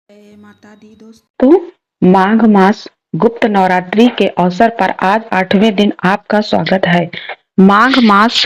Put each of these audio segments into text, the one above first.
जय माता दी दोस्तों, माघ मास गुप्त नवरात्रि के अवसर पर आज 8वें दिन आपका स्वागत है। माघ मास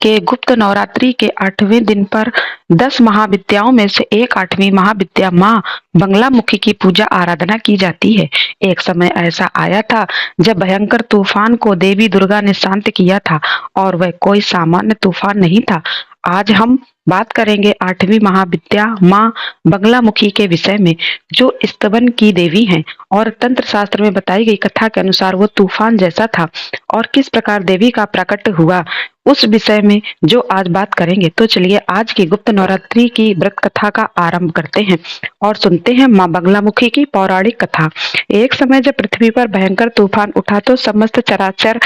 के गुप्त नवरात्रि के 8वें दिन पर 10 महाविद्याओं में से एक 8वीं महाविद्या माँ बंगलामुखी की पूजा आराधना की जाती है। एक समय ऐसा आया था जब भयंकर तूफान को देवी दुर्गा ने शांत किया था और वह कोई सामान्य तूफान नहीं था। आज हम बात करेंगे 8वीं महाविद्या माँ बंगलामुखी के विषय में, जो स्तवन की देवी हैं और तंत्र शास्त्र में बताई गई कथा के अनुसार वो तूफान जैसा था और किस प्रकार देवी का प्रकट हुआ, उस विषय में जो आज बात करेंगे। तो चलिए आज की गुप्त नवरात्रि की व्रत कथा का आरंभ करते हैं और सुनते हैं माँ बंगलामुखी की पौराणिक कथा। एक समय जब पृथ्वी पर भयंकर तूफान उठा तो समस्त चराचर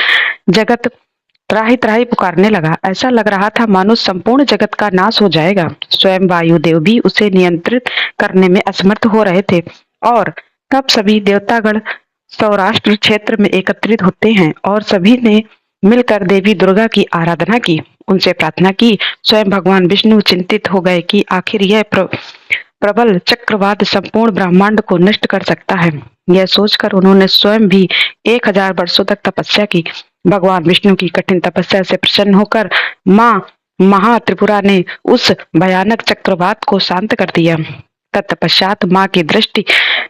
जगत त्राहि त्राहि पुकारने लगा। ऐसा लग रहा था मानो संपूर्ण जगत का नाश हो जाएगा। स्वयं वायुदेव भी उसे नियंत्रित करने में असमर्थ हो रहे थे और तब सभी देवतागण सौराष्ट्र क्षेत्र में एकत्रित होते हैं और सभी ने मिलकर देवी दुर्गा की आराधना की, उनसे प्रार्थना की। स्वयं भगवान विष्णु चिंतित हो गए कि आखिर यह प्रबल चक्रवात संपूर्ण ब्रह्मांड को नष्ट कर सकता है। यह सोचकर उन्होंने स्वयं भी 1000 वर्षों तक तपस्या की। भगवान विष्णु की कठिन तपस्या से प्रसन्न होकर माँ महात्रिपुरा ने उस भयानक चक्रवात को शांत कर दिया। तत्पश्चात माँ की दृष्टि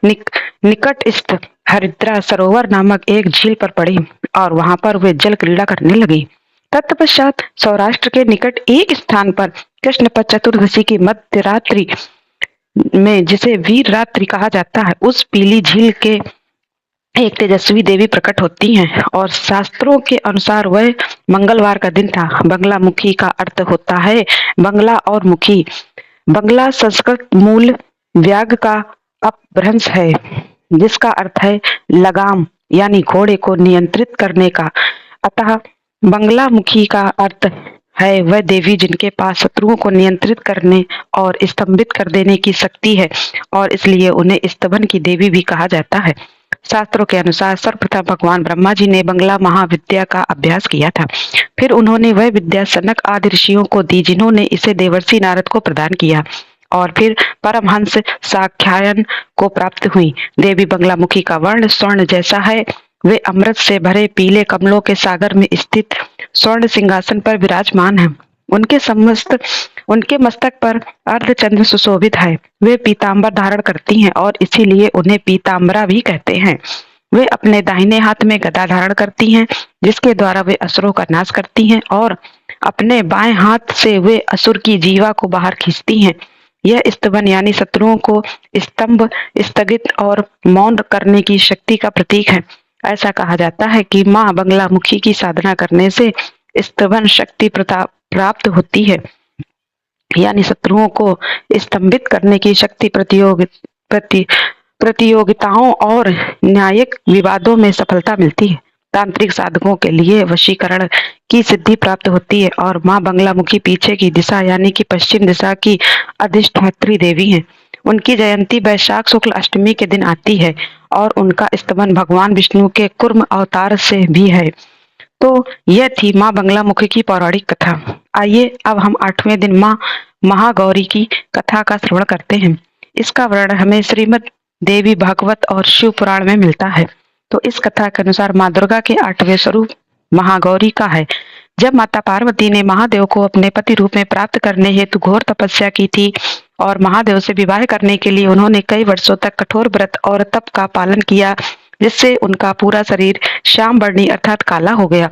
निकटस्थ हरिद्रा सरोवर नामक एक झील पर पड़ी और वहां पर वे जल क्रीड़ा करने लगी। तत्पश्चात सौराष्ट्र के निकट एक स्थान पर कृष्ण पक्ष चतुर्दशी की मध्य रात्रि में, जिसे वीर रात्रि कहा जाता है, उस पीली झील के एक तेजस्वी देवी प्रकट होती हैं और शास्त्रों के अनुसार वह मंगलवार का दिन था। बंगलामुखी का अर्थ होता है बंगला और मुखी। बंगला संस्कृत मूल व्याग का अपभ्रंश है, जिसका अर्थ है लगाम, यानी घोड़े को नियंत्रित करने का। अतः बंगलामुखी का अर्थ है वह देवी जिनके पास शत्रुओं को नियंत्रित करने और स्तंभित कर देने की शक्ति है और इसलिए उन्हें स्तवन की देवी भी कहा जाता है। शास्त्रों के अनुसार सर्वप्रथम भगवान ब्रह्मा जी ने बंगला महाविद्या का अभ्यास किया था। फिर उन्होंने वह विद्या सनक आदि ऋषियों को दी, जिन्होंने इसे देवर्षि नारद को प्रदान किया और फिर परमहंस साख्यायन को प्राप्त हुई। देवी बंगलामुखी का वर्ण स्वर्ण जैसा है। वे अमृत से भरे पीले कमलों के सागर में स्थित स्वर्ण सिंहासन पर विराजमान है। उनके मस्तक पर अर्धचंद्र सुशोभित है। वे पीतांबर धारण करती हैं और इसीलिए उन्हें पीतांबरा भी कहते हैं। वे अपने दाहिने हाथ में गदा धारण करती हैं, जिसके द्वारा वे असुरों का नाश करती हैं, और अपने बाएं हाथ से वे असुर की जीवा को बाहर खींचती हैं। यह स्तवन यानी शत्रुओं को स्तंभ, स्थगित और मौन करने की शक्ति का प्रतीक है। ऐसा कहा जाता है कि माँ बंगलामुखी की साधना करने से स्तवन शक्ति प्राप्त होती है, यानी शत्रुओं को स्तंभित करने की शक्ति। प्रतियोगिताओं और न्यायिक विवादों में सफलता मिलती है। तांत्रिक साधकों के लिए वशीकरण की सिद्धि प्राप्त होती है और माँ बंगलामुखी पीछे की दिशा यानी कि पश्चिम दिशा की अधिष्ठात्री देवी हैं। उनकी जयंती वैशाख शुक्ल अष्टमी के दिन आती है और उनका स्तवन भगवान विष्णु के कुर्म अवतार से भी है। तो यह थी माँ बंगलामुखी की पौराणिक कथा। आइए अब हम 8वें दिन माँ महागौरी की कथा का श्रवण करते हैं। इसका वर्णन हमें श्रीमद् देवी भागवत और शिव पुराण में मिलता है। तो इस कथा के अनुसार माँ दुर्गा के 8वें स्वरूप महागौरी का है। जब माता पार्वती ने महादेव को अपने पति रूप में प्राप्त करने हेतु घोर तपस्या की थी और महादेव से विवाह करने के लिए उन्होंने कई वर्षों तक कठोर व्रत और तप का पालन किया, जिससे उनका पूरा शरीर श्याम वर्णी अर्थात काला हो गया।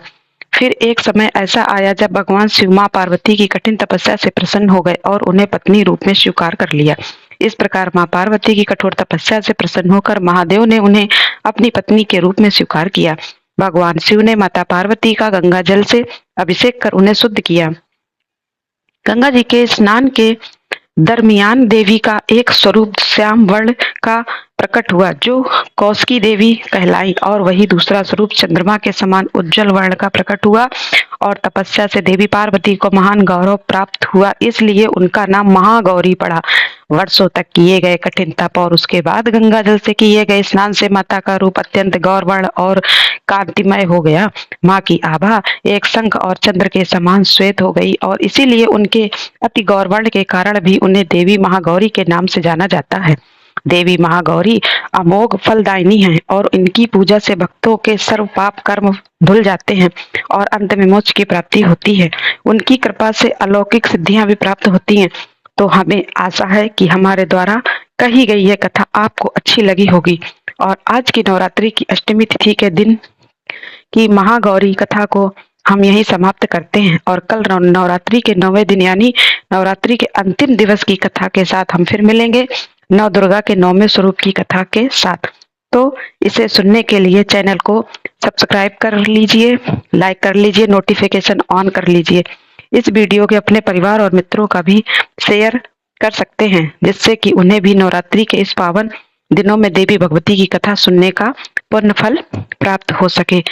फिर एक समय ऐसा आया जब भगवान शिव माँ पार्वती की कठिन तपस्या से प्रसन्न हो गए और उन्हें पत्नी रूप में स्वीकार कर लिया। इस प्रकार माँ पार्वती की कठोर तपस्या से प्रसन्न होकर महादेव ने उन्हें अपनी पत्नी के रूप में स्वीकार किया। भगवान शिव ने माता पार्वती का गंगा जल से अभिषेक कर उन्हें शुद्ध किया। गंगा जी के स्नान के दरमियान देवी का एक स्वरूप श्याम वर्ण का प्रकट हुआ, जो कौशिकी देवी कहलाई, और वही दूसरा स्वरूप चंद्रमा के समान उज्जवल वर्ण का प्रकट हुआ और तपस्या से देवी पार्वती को महान गौरव प्राप्त हुआ, इसलिए उनका नाम महागौरी पड़ा। वर्षों तक किए गए कठिन तप और उसके बाद गंगा जल से किए गए स्नान से माता का रूप अत्यंत गौरवर्ण और कांतिमय हो गया। माँ की आभा एक शंख और चंद्र के समान श्वेत हो गई और इसीलिए उनके अति गौरवर्ण के कारण भी उन्हें देवी महागौरी के नाम से जाना जाता है। देवी महागौरी अमोघ फलदायिनी हैं और इनकी पूजा से भक्तों के सर्व पाप कर्म धुल जाते हैं और अंत में मोक्ष की प्राप्ति होती है। उनकी कृपा से अलौकिक सिद्धियां भी प्राप्त होती हैं। तो हमें आशा है कि हमारे द्वारा कही गई यह कथा आपको अच्छी लगी होगी और आज की नवरात्रि की अष्टमी तिथि के दिन की महागौरी कथा को हम यही समाप्त करते हैं और कल नवरात्रि के 9वें दिन यानी नवरात्रि के अंतिम दिवस की कथा के साथ हम फिर मिलेंगे, नव दुर्गा के 9वें स्वरूप की कथा के साथ। तो इसे सुनने के लिए चैनल को सब्सक्राइब कर लीजिए, लाइक कर लीजिए, नोटिफिकेशन ऑन कर लीजिए। इस वीडियो के अपने परिवार और मित्रों का भी शेयर कर सकते हैं, जिससे कि उन्हें भी नवरात्रि के इस पावन दिनों में देवी भगवती की कथा सुनने का पुण्य फल प्राप्त हो सके।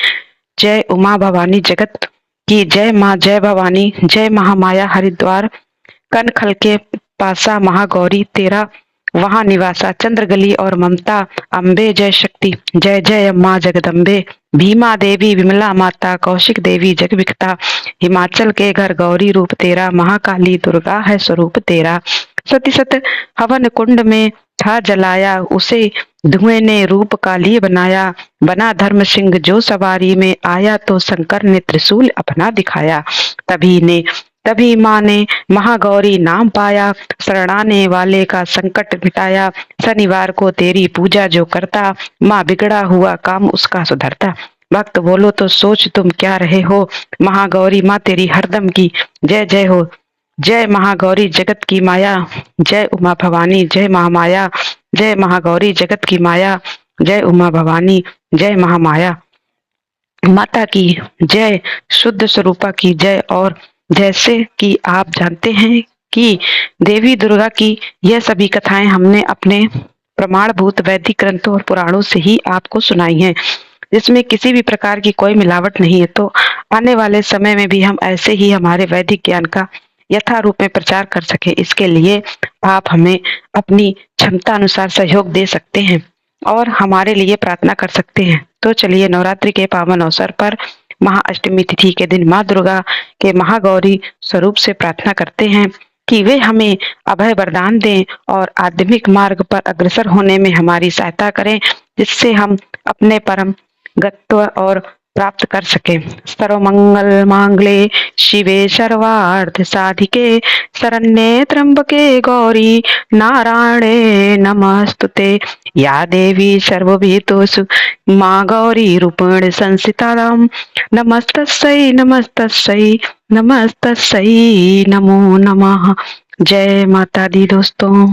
जय उमा भवानी जगत की जय। माँ जय भवानी, जय महामाया हरिद्वार कनखल के पासा महागौरी तेरा वहां निवासा चंद्रगली और ममता अम्बे जय शक्ति। जय जय माँ जगदम्बे भीमा देवी विमला माता कौशिक देवी जगविख्ता हिमाचल के घर गौरी रूप तेरा महाकाली दुर्गा है स्वरूप तेरा। सती सत हवन कुंड में था जलाया उसे धुएं ने रूप काली बनाया। बना धर्म सिंह जो सवारी में आया तो शंकर ने त्रिशूल अपना दिखाया। तभी माँ ने महागौरी नाम पाया शरणाने वाले का संकट मिटाया। शनिवार को तेरी पूजा जो करता माँ बिगड़ा हुआ काम उसका सुधरता। भक्त बोलो तो सोच तुम क्या रहे हो महागौरी माँ तेरी हरदम की जय जय हो। जय महागौरी जगत की माया, जय उमा भवानी, जय महामाया, जय महागौरी जगत की माया, जय उमा भवानी, जय महामाया। माता की जय, शुद्ध स्वरूपा की जय। और जैसे कि आप जानते हैं कि देवी दुर्गा की यह सभी कथाएं हमने अपने प्रमाणभूत वैदिक ग्रंथों और पुराणों से ही आपको सुनाई हैं, जिसमें किसी भी प्रकार की कोई मिलावट नहीं है। तो आने वाले समय में भी हम ऐसे ही हमारे वैदिक ज्ञान का यथारूप में प्रचार कर सके, इसके लिए आप हमें अपनी क्षमता अनुसार सहयोग दे सकते हैं और हमारे लिए प्रार्थना कर सकते हैं। तो चलिए नवरात्रि के पावन अवसर पर महाअष्टमी तिथि के दिन माँ दुर्गा के महागौरी स्वरूप से प्रार्थना करते हैं कि वे हमें अभय वरदान दें और आध्यात्मिक मार्ग पर अग्रसर होने में हमारी सहायता करें, जिससे हम अपने परम गत्व और प्राप्त कर सके। सर्वमंगल मांगले शिवे सर्वार्थ साधिके शरण्ये त्र्यंबके गौरी नारायणे नमस्तुते। या देवी सर्वभूतेषु माँ गौरी रूपेण संस्थिता नमस्तस्यै नमस्तस्यै नमस्तस्यै नमो नमः। जय माता दी दोस्तों।